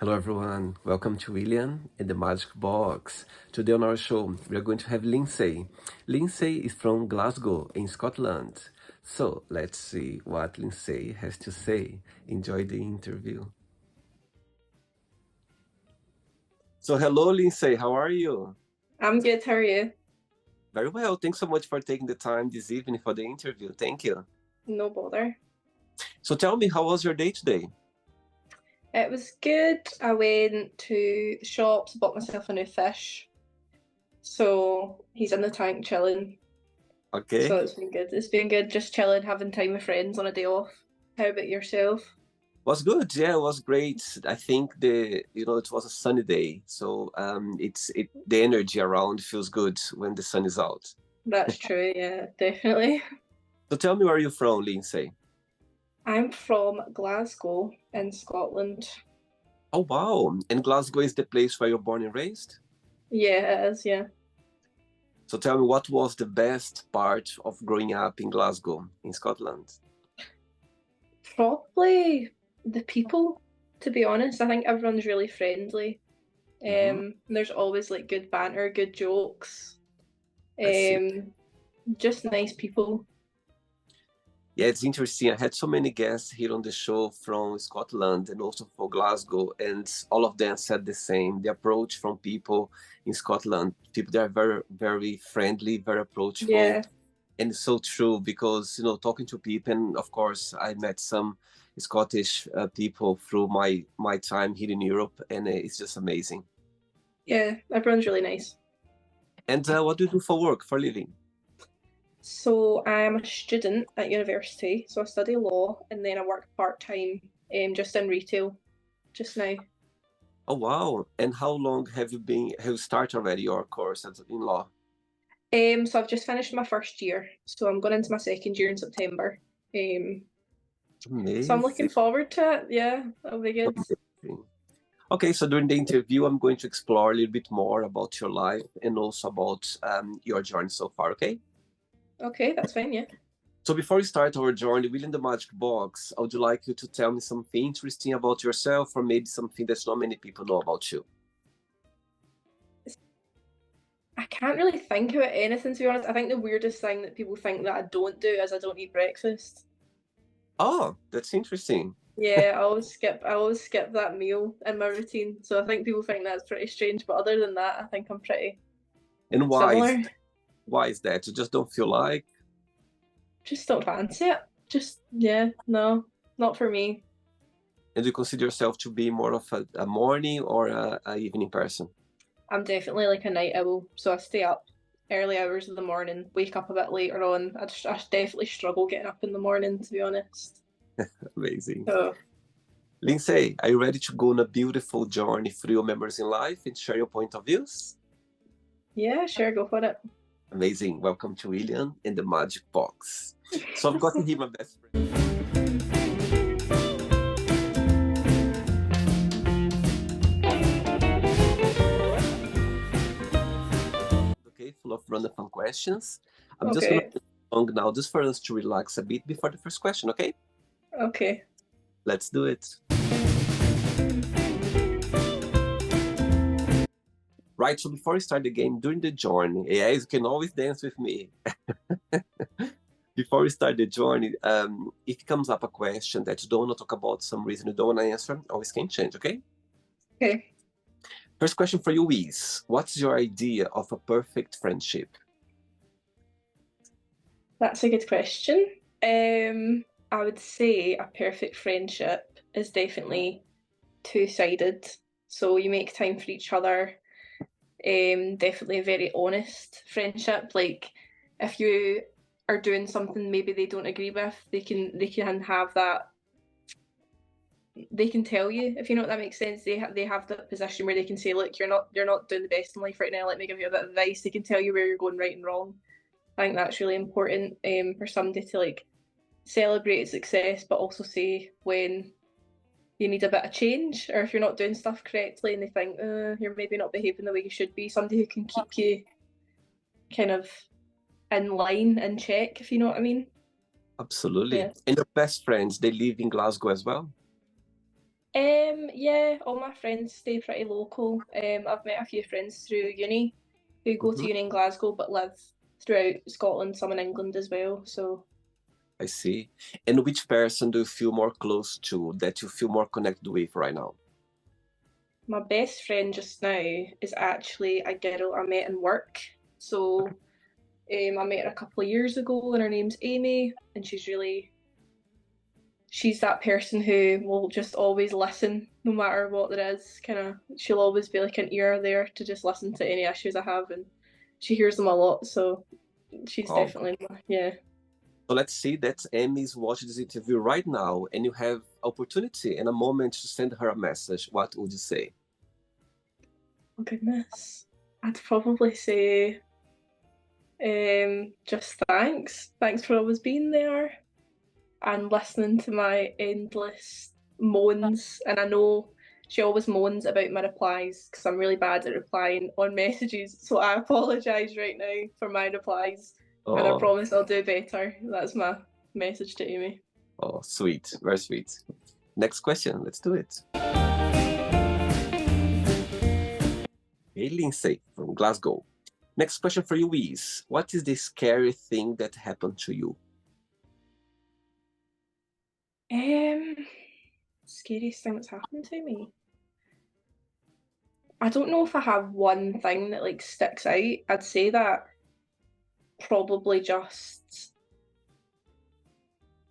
Hello everyone, welcome to William and the Magic Box. Today on our show, we are going to have Linsay. Linsay is from Glasgow in Scotland. So let's see what Linsay has to say. Enjoy the interview. So hello Linsay, how are you? I'm good. How are you? Very well, thanks so much for taking the time this evening for the interview. Thank you. No bother. So tell me, how was your day today? It was good. I went to the shops, bought myself a new fish. So he's in the tank chilling. Okay. So it's been good. It's been good just chilling, having time with friends on a day off. How about yourself? Was good, yeah, it was great. I think it was a sunny day, so the energy around feels good when the sun is out. That's true, yeah, definitely. So tell me where you're from, Lindsay. I'm from Glasgow in Scotland. Oh wow! And Glasgow is the place where you're born and raised? Yeah, it is, yeah. So tell me, what was the best part of growing up in Glasgow, in Scotland? Probably the people, to be honest. I think everyone's really friendly. Hmm. There's always like good banter, good jokes. I see. Um, just nice people. Yeah, it's interesting. I had so many guests here on the show from Scotland and also from Glasgow, and all of them said the same. The approach from people in Scotland, people that are very, very friendly, very approachable, Yeah, and it's so true because talking to people, and of course, I met some Scottish people through my time here in Europe, and it's just amazing. yeah, everyone's really nice. And what do you do for work, for living? So I'm a student at university, so I study law and then I work part-time just in retail just now. Oh wow! And how long have you started already your course in law? So I've just finished my first year, so I'm going into my second year in September. Um, so I'm looking Amazing. forward to it. Yeah, that'll be good. Amazing. Okay, so during the interview, I'm going to explore a little bit more about your life and also about your journey so far, okay? Okay, that's fine, yeah. So before we start our journey within the magic box, I would like you to tell me something interesting about yourself or maybe something that not many people know about you. I can't really think about anything, to be honest. I think the weirdest thing that people think that I don't do is I don't eat breakfast. Oh, that's interesting. Yeah, I always skip that meal in my routine. So I think people think that's pretty strange, but other than that, I think I'm pretty And similar. why is that? You just don't feel like? Just don't fancy it. Just yeah, no, not for me. And do you consider yourself to be more of a morning or a evening person? I'm definitely like a night owl, so I stay up early hours of the morning, wake up a bit later on. I definitely struggle getting up in the morning, to be honest. Amazing. So Lindsay, are you ready to go on a beautiful journey through your memories in life and share your point of views? yeah, sure, go for it. Amazing. Welcome to William in the Magic Box. So I've got here my best friend. Okay, full of random questions. I'm just gonna Okay, play a song now just for us to relax a bit before the first question, okay? okay, Let's do it. Right, so before we start the game, during the journey, yeah, you can always dance with me. Before we start the journey, if it comes up a question that you don't want to talk about, some reason you don't want to answer, always can change, okay? okay. First question for you is, what's your idea of a perfect friendship? That's a good question. I would say a perfect friendship is definitely two-sided. So you make time for each other. Definitely a very honest friendship. Like if you are doing something maybe they don't agree with, they can have that. They can tell you if you know what that makes sense. They have that position where they can say, look, you're not doing the best in life right now. Let me give you a bit of advice. They can tell you where you're going right and wrong. I think that's really important for somebody to like celebrate success, but also say when you need a bit of change, or if you're not doing stuff correctly and they think you're maybe not behaving the way you should be. Somebody who can keep you kind of in line, in check, if you know what I mean. Absolutely. Yeah. And your best friends, they live in Glasgow as well? Yeah, all my friends stay pretty local. I've met a few friends through uni who go to Hmm. uni in Glasgow but live throughout Scotland, some in England as well. So I see. And which person do you feel more close to, that you feel more connected with right now? my best friend just now is actually a girl I met in work. So I met her a couple of years ago, and her name's Amy, and she's that person who will just always listen no matter what there is. Kind of, she'll always be like an ear there to just listen to any issues I have, and she hears them a lot. So she's Oh, definitely, yeah. so let's see that Amy is watching this interview right now, and you have opportunity and a moment to send her a message. What would you say? Oh goodness, I'd probably say just thanks for always being there and listening to my endless moans. And I know she always moans about my replies because I'm really bad at replying on messages. So I apologise right now for my replies, and I Oh, promise I'll do better. That's my message to Amy. oh, sweet, very sweet. Next question, let's do it. Hey, Lindsay from Glasgow. Next question for you is, what is the scary thing that happened to you? Um, Scariest thing that's happened to me. I don't know if I have one thing that like sticks out. I'd say that probably just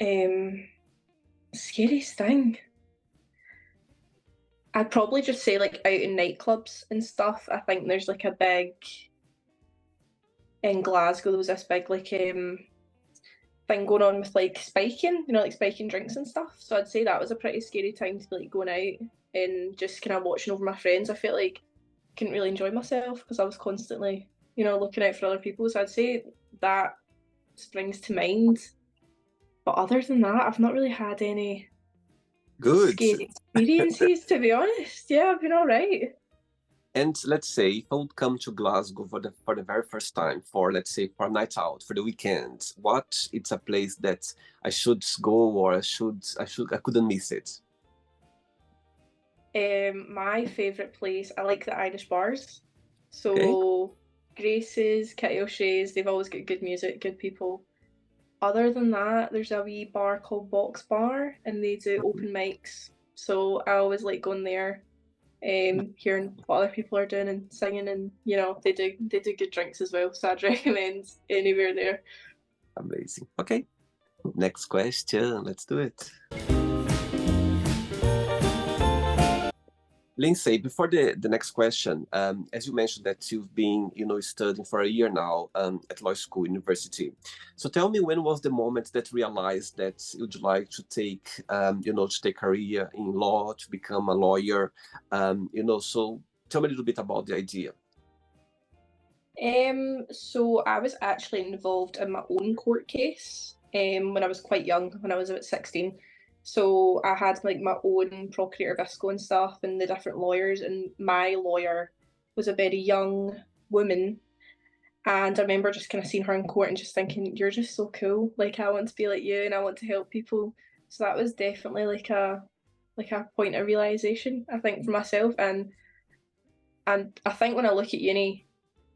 um scariest thing. I'd probably just say like out in nightclubs and stuff. I think there's like a big in Glasgow. There was this big like thing going on with like spiking, like spiking drinks and stuff. So I'd say that was a pretty scary time to be like going out and just kind of watching over my friends. I felt like I couldn't really enjoy myself because I was constantly, looking out for other people. So I'd say that springs to mind. But other than that, I've not really had any Good. scary experiences, to be honest. Yeah, I've been all right. And let's say if I would come to Glasgow for the very first time, for let's say for a night out for the weekend, what it's a place that I should go, or I couldn't miss it. My favourite place, I like the Irish bars. Okay. So Grace's, Kitty O'Shea's, they've always got good music, good people. Other than that, there's a wee bar called Box Bar and they do open mics. So I always like going there, hearing what other people are doing and singing, and they do good drinks as well. So I'd recommend anywhere there. Amazing. Okay. Next question. Let's do it. Lindsay, before the next question, as you mentioned that you've been, studying for a year now at law school, university. So tell me, when was the moment that you realized that you'd like to take career in law, to become a lawyer? So tell me a little bit about the idea. So I was actually involved in my own court case when I was quite young, when I was about 16. So I had like my own procurator visco and stuff and the different lawyers, and my lawyer was a very young woman. And I remember just kind of seeing her in court and just thinking, you're just so cool. Like I want to be like you and I want to help people. So that was definitely like a point of realization, I think, for myself. And I think when I look at uni,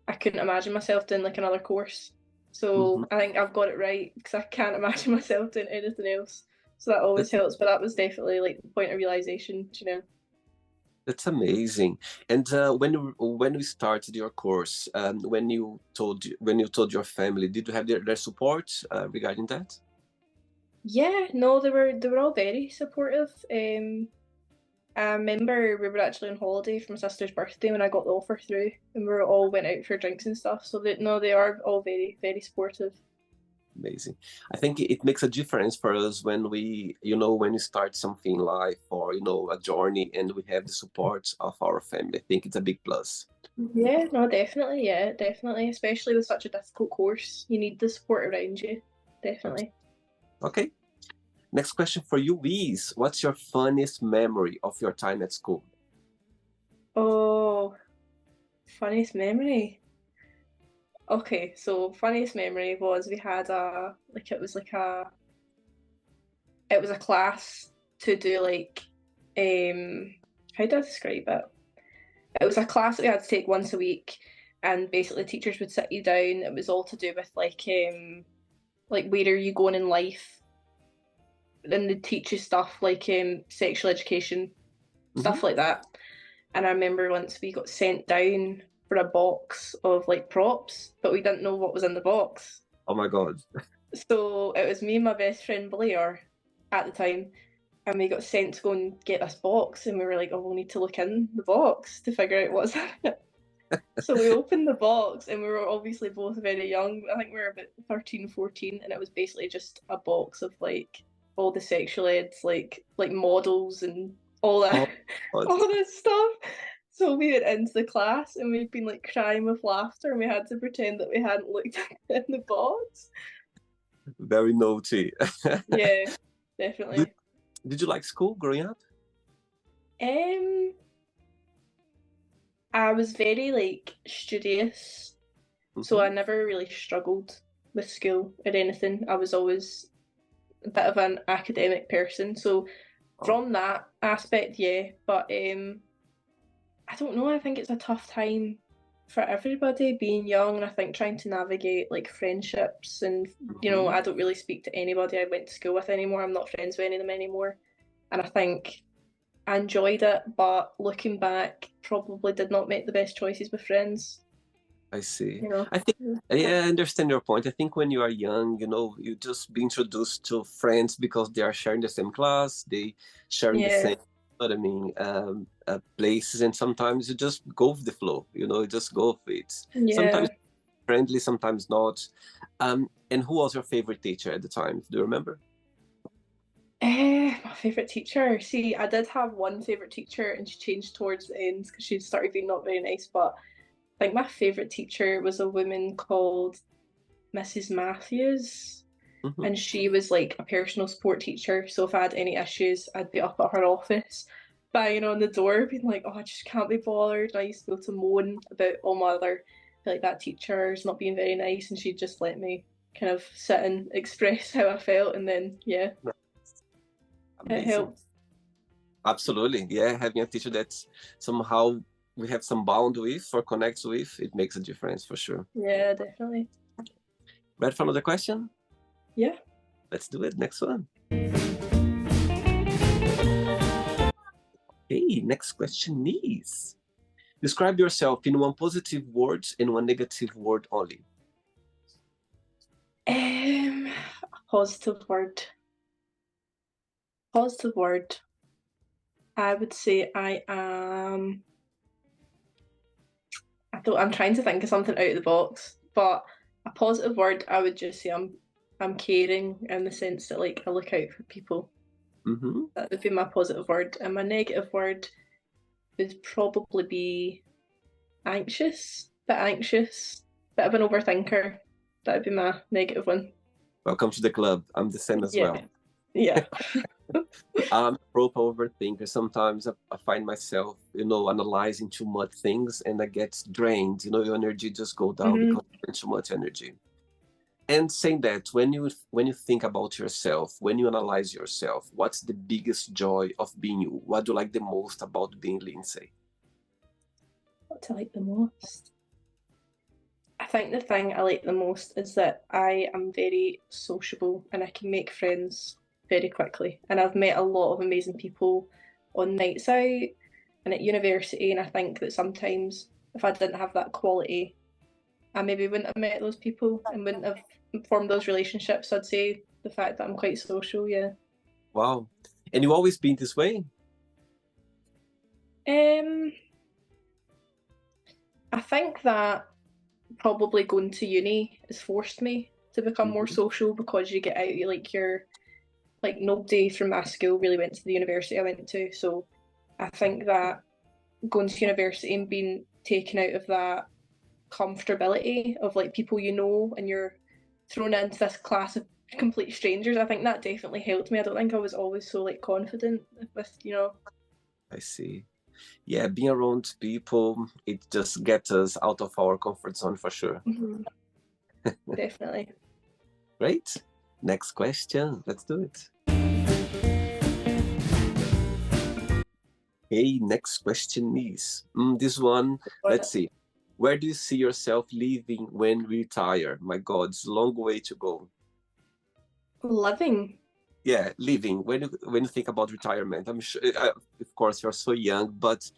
I couldn't imagine myself doing like another course. Mhm. So I think I've got it right because I can't imagine myself doing anything else. So that always That's, helps. But that was definitely like the point of realization. that's amazing. And when you started your course, when you told your family, did you have their support regarding that? Yeah, no, they were all very supportive. I remember we were actually on holiday for my sister's birthday when I got the offer through, and we all went out for drinks and stuff. So no, they are all very, very supportive. Amazing. I think it makes a difference for us when when we start something in life, or, a journey, and we have the support of our family. I think it's a big plus. Yeah, no, definitely, yeah, definitely. Especially with such a difficult course, you need the support around you. Definitely. Okay. Next question for you is, what's your funniest memory of your time at school? Oh, funniest memory. Okay, so funniest memory was we had it was a class to do like How do I describe it? It was a class that we had to take once a week, and basically teachers would sit you down. It was all to do with like where are you going in life, and they teach you stuff like sexual education, Mm-hmm. stuff like that. And I remember once we got sent down for a box of like props, but we didn't know what was in the box. Oh my God. So it was me and my best friend Blair at the time, and we got sent to go and get this box, and we were like, oh, we'll need to look in the box to figure out what's in it. So we opened the box, and we were obviously both very young. I think we were about 13, 14, and it was basically just a box of like all the sexual eds, like models and all that, Oh, all this stuff. So we went into the class, and we'd been like crying with laughter, and we had to pretend that we hadn't looked in the box. very naughty. Yeah, definitely. Did you like school growing up? Um, I was very like studious, so I Mm-hmm. never really struggled with school or anything. I was always a bit of an academic person, so Oh, from that aspect, yeah. But I don't know. I think it's a tough time for everybody being young, and I think trying to navigate like friendships and mm-hmm. I don't really speak to anybody I went to school with anymore. I'm not friends with any of them anymore, and I think I enjoyed it, but looking back, probably did not make the best choices with friends. I see. You know. I think, yeah, I understand your point. I think when you are young, you just be introduced to friends because they are sharing the same class, they sharing the Yeah, same, what I mean, places, and sometimes you just go with the flow. You just go with it. yeah. Sometimes friendly, sometimes not. And who was your favorite teacher at the time? Do you remember? My favorite teacher. See, I did have one favorite teacher, and she changed towards the end because she started being not very nice. But I think my favorite teacher was a woman called Mrs. Matthews, Mm-hmm. and she was like a personal support teacher. So if I had any issues, I'd be up at her office, banging on the door, being like, "Oh, I just can't be bothered." And I used to go to moan about all my other like that teacher's not being very nice, and she'd just let me kind of sit and express how I felt, and then yeah, it Amazing. helped. Absolutely. Yeah, having a teacher that somehow we have some bound with or connects with, it makes a difference for sure. Yeah, definitely. Ready for another question? Yeah. Let's do it. Next one. Okay, next question is describe yourself in one positive word and one negative word only. Um, positive word. Positive word. I would say I am. I'm trying to think of something out of the box, but a positive word. I would just say I'm caring in the sense that like I look out for people. Mm-hmm. That would be my positive word, and my negative word would probably be anxious. Bit anxious. Bit of an overthinker. That would be my negative one. Welcome to the club. I'm the same as Yeah. well. Yeah. I'm a proper overthinker. Sometimes I find myself, analyzing too much things and I get drained. Your energy just go down hmm because you spend too much energy. And saying that, when you think about yourself, when you analyze yourself, what's the biggest joy of being you? What do you like the most about being Linsay? What do I like the most? I think the thing I like the most is that I am very sociable and I can make friends very quickly. And I've met a lot of amazing people on nights out and at university. And I think that sometimes if I didn't have that quality, I maybe wouldn't have met those people and wouldn't have formed those relationships. So I'd say the fact that I'm quite social, yeah. Wow. And you always been this way? Um, I think that probably going to uni has forced me to become more Mm-hmm. social because you get out, you're like nobody from my school really went to the university I went to. So I think that going to university and being taken out of that comfortability of like people and you're thrown into this class of complete strangers, I think that definitely helped me. I don't think I was always so like confident with. I see. Yeah, being around people, it just gets us out of our comfort zone for sure. Mhm. Definitely. Great. Next question. Let's do it. Okay, next question is, this one, let's see. Where do you see yourself living when you retire? My God, it's a long way to go. Living. Yeah, living. When you think about retirement, I'm sure, of course, you're so young, but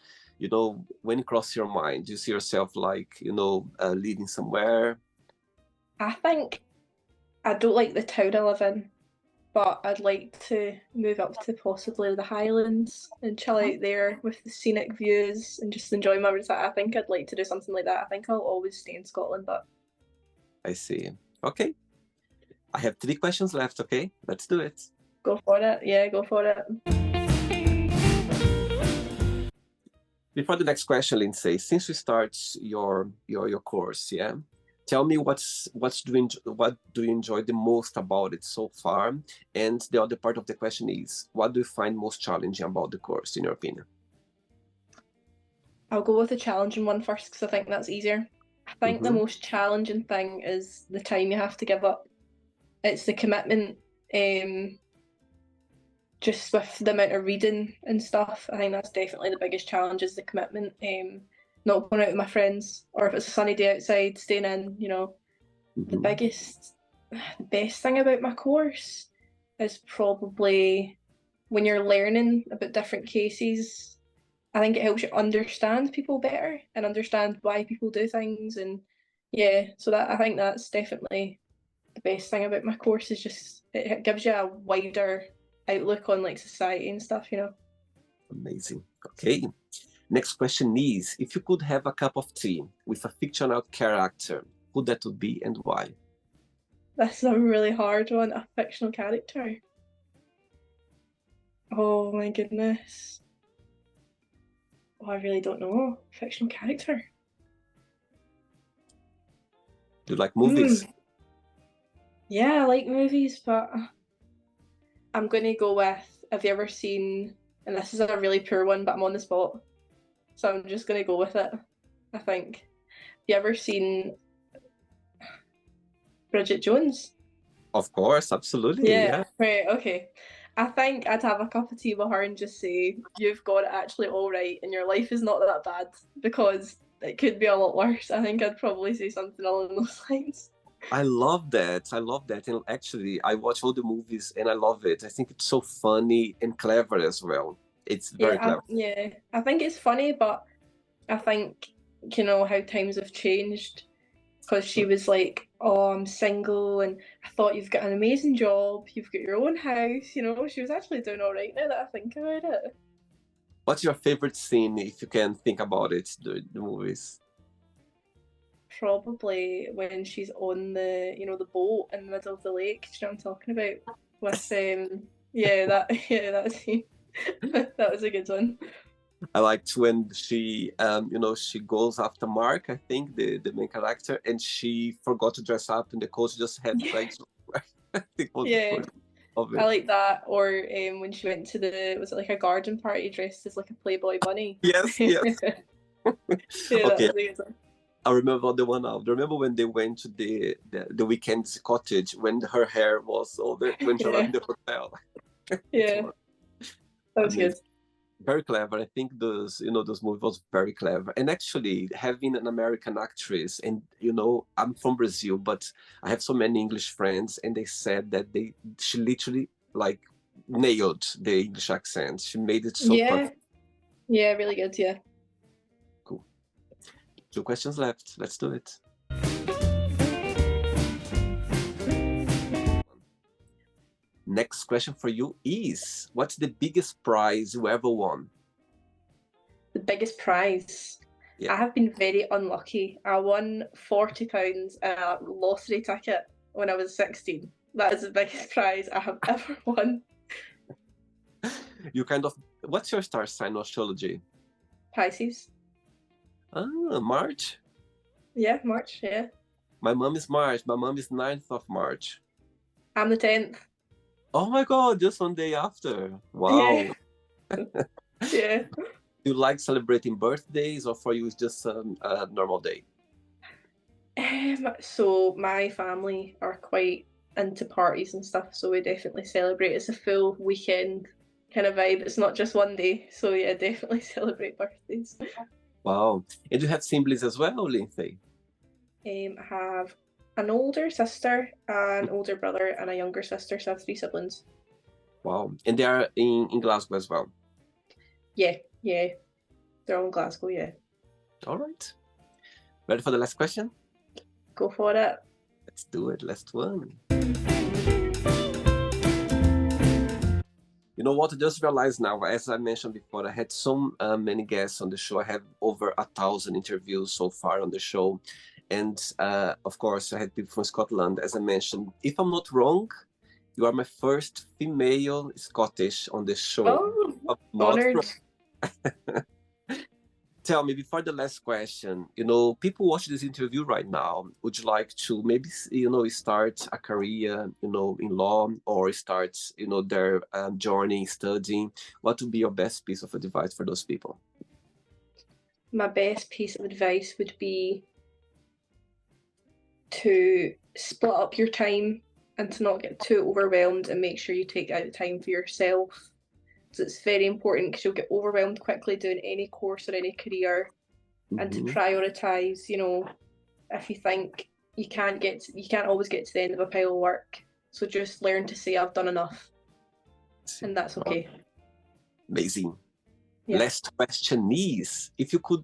when it crosses your mind, do you see yourself like, living somewhere? I think I don't like the town I live in, but I'd like to move up to possibly the Highlands and chill out there with the scenic views and just enjoy my retire. I think I'd like to do something like that. I think I'll always stay in Scotland, but I see. Okay. I have 3 questions left, okay? Let's do it. go for it. Yeah, go for it. Before the next question, Linsay, since we start your course, yeah, tell me what do you enjoy the most about it so far? And the other part of the question is, what do you find most challenging about the course, in your opinion? I'll go with the challenging one first because I think that's easier. I think the most challenging thing is the time you have to give up. It's the commitment, just with the amount of reading and stuff. I think that's definitely the biggest challenge is the commitment. Not going out with my friends, or if it's a sunny day outside, staying in. The best thing about my course is probably when you're learning about different cases. I think it helps you understand people better and understand why people do things, and yeah, so that I think that's definitely the best thing about my course is just it gives you a wider outlook on like society and stuff. Amazing. Okay. Next question is, if you could have a cup of tea with a fictional character, who that would be and why? That's a really hard one. A fictional character. Oh my goodness. Oh, I really don't know. Fictional character. Do you like movies? Yeah, I like movies, but I'm going to go with, have you ever seen, and this is a really poor one, but I'm on the spot, so I'm just going to go with it, I think. Have you ever seen Bridget Jones? Of course, absolutely. Yeah. Right, okay. I think I'd have a cup of tea with her and just say, you've got it actually all right and your life is not that bad, because it could be a lot worse. I think I'd probably say something along those lines. I love that. And actually, I watch all the movies and I love it. I think it's so funny and clever as well. It's very clever. I think it's funny, but I think, how times have changed, because she was like, oh, I'm single and I thought you've got an amazing job, you've got your own house, she was actually doing all right now that I think about it. What's your favorite scene, if you can think about it, the movies? Probably when she's on the boat in the middle of the lake. Do you know what I'm talking about? With that scene. That was a good one. I liked when she she goes after Mark, I think the main character, and she forgot to dress up in the coat. She just had like I think I like that. Or when she went to was it like a garden party dressed as like a Playboy bunny? Yes. Yeah, Okay. that was a good one. I remember the one now. I remember when they went to the weekend's cottage when her hair was all the when she left the hotel. Yeah, that was good. Very clever. I think those movies was very clever. And actually having an American actress, and I'm from Brazil, but I have so many English friends, and they said that she literally like nailed the English accent. She made it so perfect. Yeah, really good. Yeah. Cool. 2 questions left. Let's do it. Next question for you is, what's the biggest prize you ever won? The biggest prize? Yeah. I have been very unlucky. I won £40 in a lottery ticket when I was 16. That is the biggest prize I have ever won. What's your star sign or astrology? Pisces. March? Yeah, March, yeah. My mom is March. My mom is 9th of March. I'm the 10th. Oh my God, just one day after. Wow. Yeah. Do you like celebrating birthdays, or for you it's just a normal day? So my family are quite into parties and stuff, so we definitely celebrate. It's a full weekend kind of vibe. It's not just one day. So yeah, definitely celebrate birthdays. Wow. And you have siblings as well, Linsay? I have an older sister, an older brother, and a younger sister, so I have 3 siblings. Wow. And they are in Glasgow as well? Yeah, yeah. They're all in Glasgow, yeah. All right. Ready for the last question? Go for it. Let's do it. Last one. You know what? I just realized now, as I mentioned before, I had so many guests on the show. I have over 1,000 interviews so far on the show. And of course, I had people from Scotland, as I mentioned. If I'm not wrong, you are my first female Scottish on the show. Oh, Not honoured. Tell me, before the last question, people watch this interview right now. Would you like to maybe, start a career, in law, or start, their journey studying? What would be your best piece of advice for those people? My best piece of advice would be to split up your time and to not get too overwhelmed, and make sure you take out time for yourself. So it's very important, because you'll get overwhelmed quickly doing any course or any career. And to prioritize, if you think you can't always get to the end of a pile of work. So just learn to say I've done enough, and that's okay. Amazing. Yeah. Last question is, if you could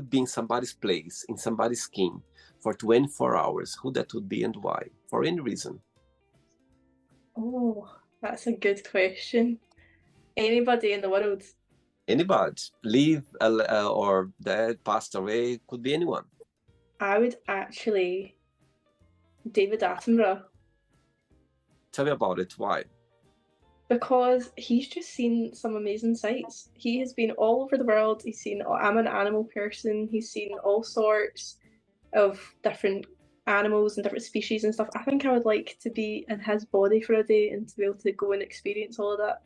be in somebody's place, in somebody's skin for 24 hours, who that would be and why? For any reason? Oh, that's a good question. Anybody in the world. Anybody, live or dead, passed away, could be anyone. I would actually, David Attenborough. Tell me about it. Why? Because he's just seen some amazing sights. He has been all over the world. He's seen, I'm an animal person. He's seen all sorts of different animals and different species and stuff. I think I would like to be in his body for a day and to be able to go and experience all of that.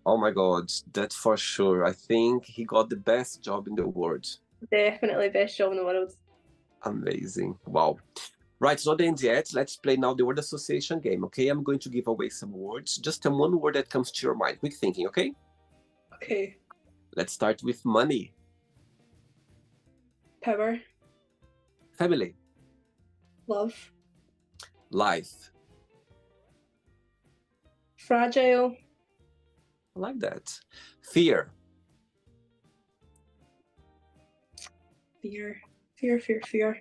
Oh my God, that's for sure. I think he got the best job in the world. Definitely best job in the world. Amazing. Wow. Right, it's not the end yet. Let's play now the word association game, okay? I'm going to give away some words. Just tell one word that comes to your mind. Quick thinking, okay? Okay. Let's start with money. Power. Family. Love. Life. Fragile. I like that. Fear. Fear. Fear.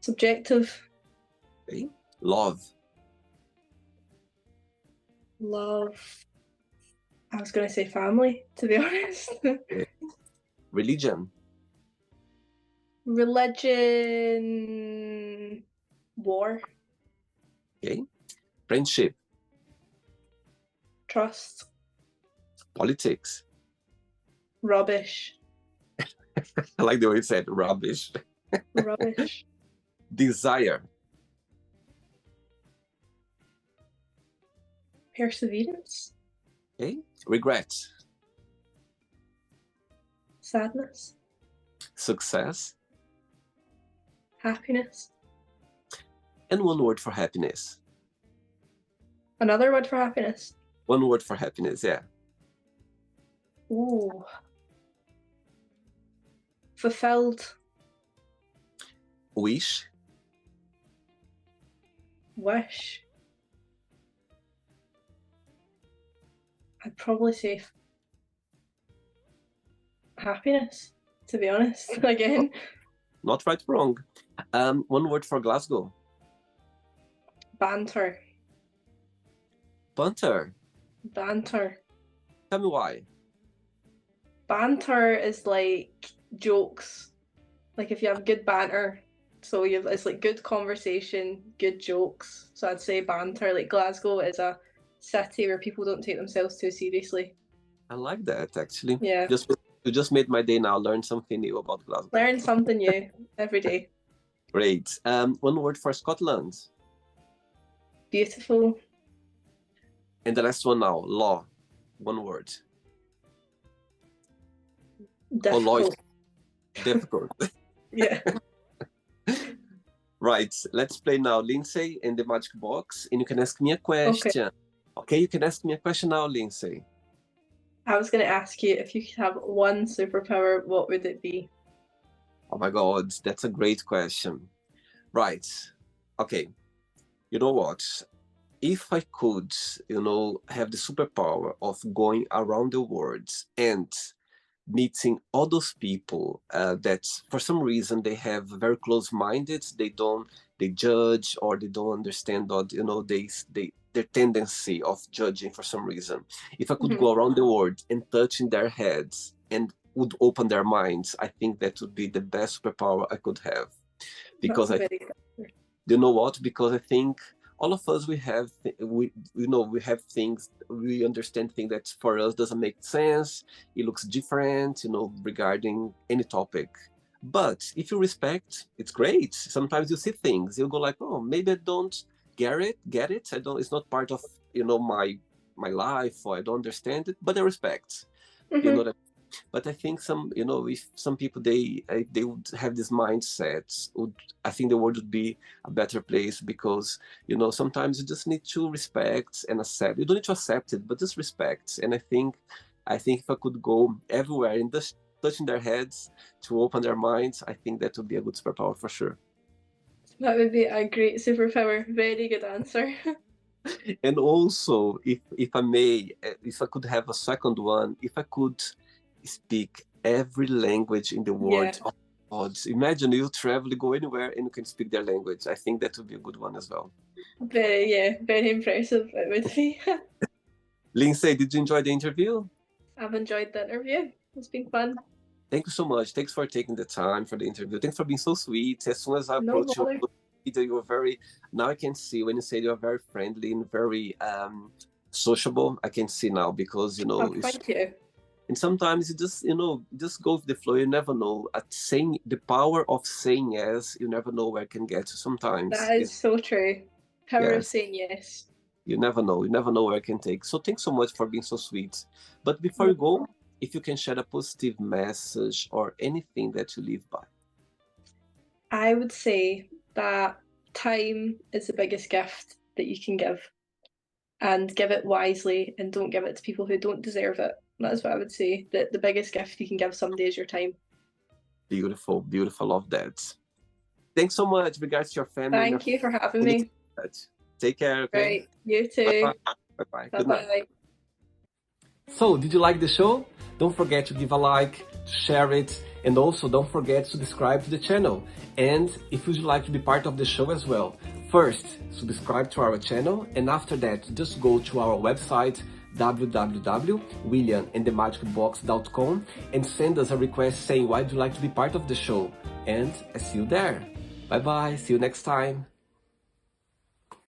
Subjective. Okay. Love. Love. I was going to say family, to be honest. Okay. Religion. Religion. War. Okay. Friendship. Trust. Politics. Rubbish. I like the way you said rubbish. Rubbish. Desire. Perseverance. Okay. Regret. Sadness. Success. Happiness. And one word for happiness. Another word for happiness. One word for happiness, yeah. Ooh. Fulfilled. Wish. Wish. I'd probably say happiness, to be honest, again. Not right, wrong. One word for Glasgow. Banter. Banter. Banter. Tell me why. Banter is like jokes. Like if you have good banter, so it's like good conversation, good jokes. So I'd say banter. Like Glasgow is a city where people don't take themselves too seriously. I like that, actually. Yeah. You just made my day now. Learn something new about Glasgow. Learn something new every day. Great. One word for Scotland. Beautiful. And the last one now, law. One word. Difficult. Oh, law is difficult. Yeah. Right. Let's play now, Linsay, in the magic box, and you can ask me a question. Okay. Okay, you can ask me a question now, Linsay. I was going to ask you, if you could have one superpower, what would it be? Oh my God, that's a great question. Right. Okay. You know what? If I could, have the superpower of going around the world and meeting all those people that for some reason they have very close-minded, they judge or they don't understand, or their tendency of judging for some reason. If I could Mhm. go around the world and touch in their heads and would open their minds, I think that would be the best superpower I could have. That's Because a very good answer. you know what? Because I think all of us, we have things, we understand things that for us doesn't make sense. It looks different, regarding any topic. But if you respect, it's great. Sometimes you see things, you go like, oh, maybe I don't get it. I don't. It's not part of my life, or I don't understand it. But I respect. You know Mhm. that. But I think if some people they would have this mindset, I think the world would be a better place, because sometimes you just need to respect and accept. You don't need to accept it, but just respect. And I think if I could go everywhere and just touching their heads to open their minds, I think that would be a good superpower for sure. That would be a great superpower. Very good answer. And also, if I may, if I could have a second one, if I could speak every language in the Yeah. world. Oh, God, imagine you travel, go anywhere, and you can speak their language. I think that would be a good one as well. Very impressive it would be. Lindsay, did you enjoy the interview? I've enjoyed the interview. It's been fun. Thank you so much. Thanks for taking the time for the interview. Thanks for being so sweet. As soon as I No approached bother. you were very. Now I can see when you say you are very friendly and very sociable. I can see now, because Oh, thank you. and sometimes you just go with the flow. You never know. At saying the power of saying yes, you never know where it can get you. Sometimes That is it's so true. Power of yes. saying yes. You never know. You never know where it can take. So thanks so much for being so sweet. But before No you go, problem. if you can share a positive message or anything that you live by. I would say that time is the biggest gift that you can give, and give it wisely and don't give it to people who don't deserve it. That's what I would say. That the biggest gift you can give somebody is your time. Beautiful, beautiful. Love that. Thanks so much. Regards to your family and your Thank you for having friends. me. Take care, okay? Right. You Bye bye. too. Bye bye. Bye Good night. bye. So, did you like the show? Don't forget to give a like, to share it, and also don't forget to subscribe to the channel. And if you'd like to be part of the show as well, first, subscribe to our channel, and after that, just go to our website, www.williamandthemagicbox.com, and send us a request saying why you'd like to be part of the show. And I see you there. Bye bye, see you next time.